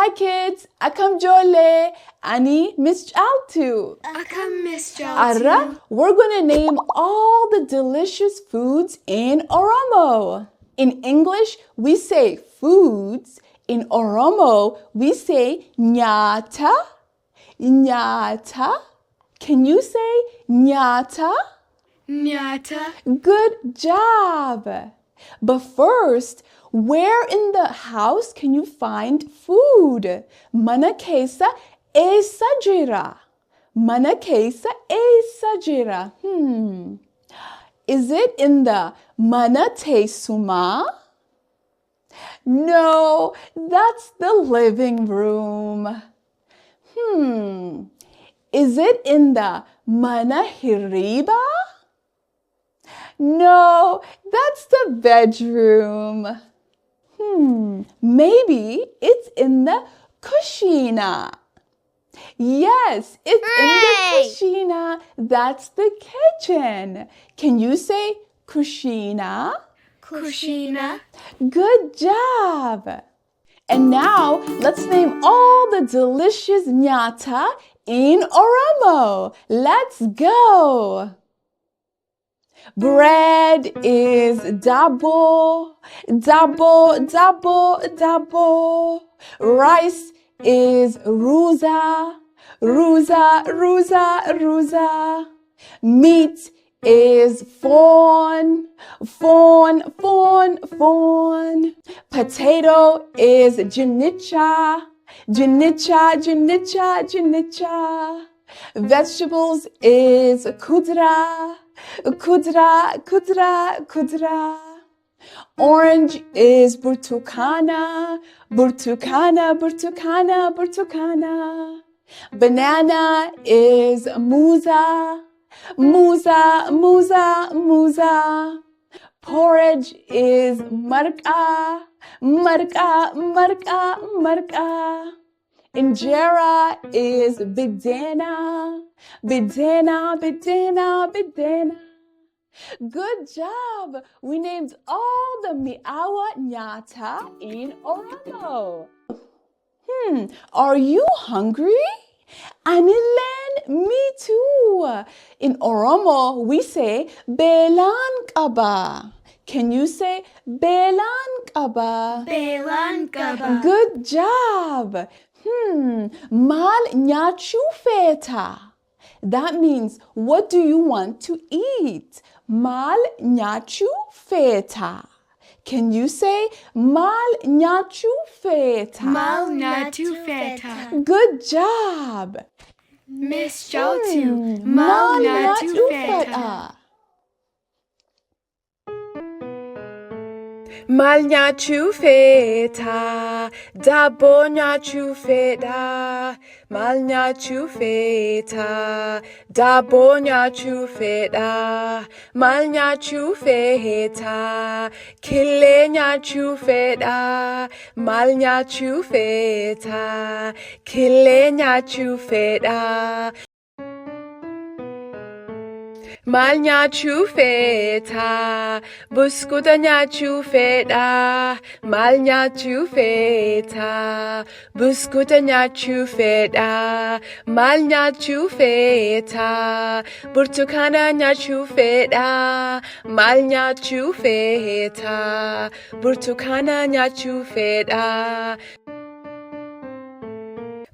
Hi kids, akkam ijoollee, ani Mrs.Chaltu. Akkam Miss Chaltu. Arra, we're going to name all the delicious foods in Oromo. In English, we say foods. In Oromo, we say nyata. Nyata. Can you say nyata? Nyata. Good job. But first, where in the house can you find food? Mana keessa eessa jira? Mana keessa eessa jira? Is it in the mana teessuma? No, that's the living room. Is it in the mana hiriba? No, that's the bedroom. Maybe it's in the kushina. Yes, it's in the kushina. That's the kitchen. Can you say kushina? Kushina. Good job. And now let's name all the delicious nyata in Oromo. Let's go. Bread is dabo, dabo, dabo, dabo. Rice is ruza, ruza, ruza, ruza. Meat is fawn, fawn, fawn, fawn. Potato is jinicha, jinicha, jinicha, jinicha. Vegetables is kudra, kudra, kudra, kudra. Orange is burtukana, burtukana, burtukana, burtukana. Banana is muza, muza, muza, muza. Porridge is marka, marka, marka, marka. Injera is bidena, bidena, bidena, bidena. Good job! We named all the miawa nyata in Oromo. Are you hungry? Anilen, me too. In Oromo, we say belan kaba. Can you say belan kaba? Belan kaba. Good job. Mal nyachu feta. That means, what do you want to eat? Mal nyachu feta. Can you say mal nyachu feta? Mal nyatu feta. Good job. Miss Chaltu. Mal nyatu feta. Mal nyachu feta, dabo nyachu feta. Mal nyachu feta, dabo nyachu feta. Mal nyachu feta, kille nyachu feta. Mal nyachu feta, kille nyachu feta. Mal nyachu feta, buskuta nyachu feta. Mal nyachu feta, buskuta nyachu feta. Mal nyachu feta, burtukana nyachu feta. Mal nyachu feta, burtukana nyachu feta.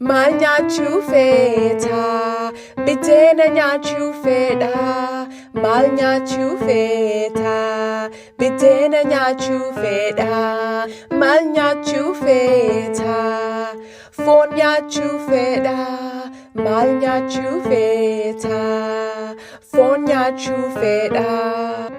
Mal nyachu feta, bidena nyachu feta. Mal nyachu feta, bidena nyachu feta. Mal nyachu feta, fon nyachu feta. Mal nyachu feta, fon nyachu feta.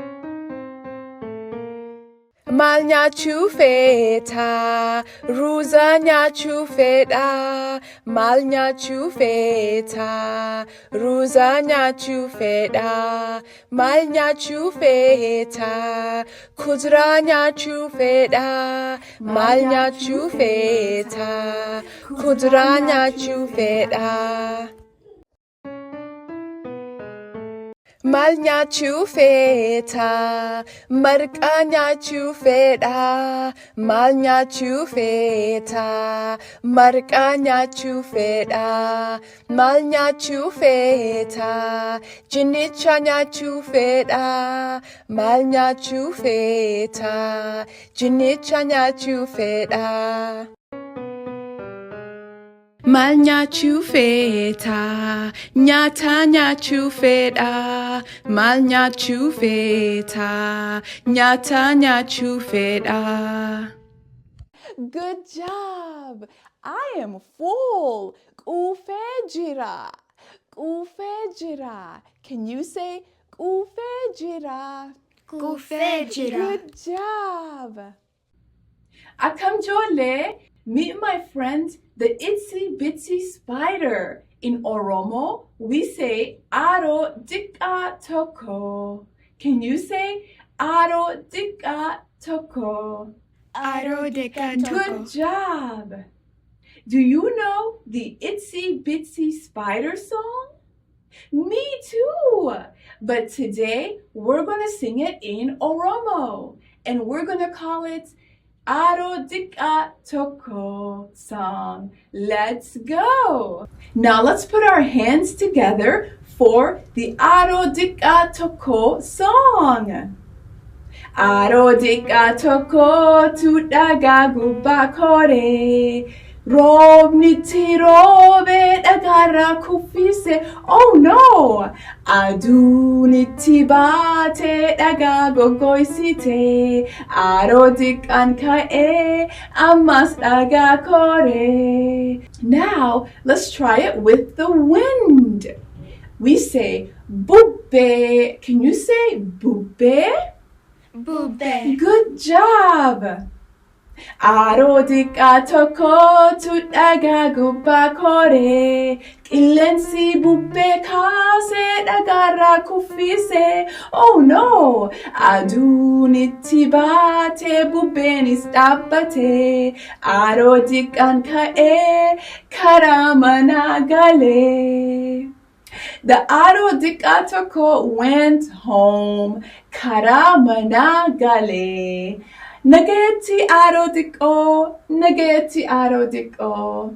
Mal nyachu feta, ruza nyachu feta. Mal nyachu feta, ruza nyachu feta. Mal nyachu feta, kudra nyachu feta. Mal nyachu feta, kudra nyachu feta. Maal nyaachuu feeta? Marqaa nyaachuu fedha. Maal nyaachuu feeta? Marqaa nyaachuu fedha. Maal nyaachuu feeta? Jinnicha nyaachuu fedha. Maal nyaachuu feeta? Jinnicha nyaachuu fedha. Maal nyaachuu feeta? Nyaata nyaachuu fedha. Maal nyaachuu feeta? Nyaata nyaachuu fedha. Good job. I am full. Quufee jira. Quufee jira. Can you say quufee jira? Quufee jira. Good job. Akkam ijoollee, meet my friend, the Itsy Bitsy Spider. In Oromo, we say Aro dikka toko. Can you say Aro dikka toko? Aro deka Good toko. job. Do you know the Itsy Bitsy Spider song? Me too. But today we're going to sing it in Oromo, and we're going to call it Aro dikka toko song. Let's go. Now let's put our hands together for the Aro dikka toko song. Aro dikka toko tudhagaa gubbaa koree. Roobni itti roobe dhagaarraa kuffise. Oh no! Aduun itti baate dhagaa goggogsite. Aroo diqqaan ka'ee ammas dhagaa koree. Now let's try it with the wind. We say bubbe. Can you say bubbe? Bubbe. Good job. Aroo diqqaa tokko tudhagaa gubbaa koree. Qilleensi bubbee kaasee dhagaarraa kuffise. Oh no! Aduun itti baate bubbeenis dhaabbate. Aroo diqqaan ka'ee karaa manaa galee. The Aro dikka toko went home. Karaa manaa galee. Nageetti Aro diqqoo, nageetti Aro diqqoo.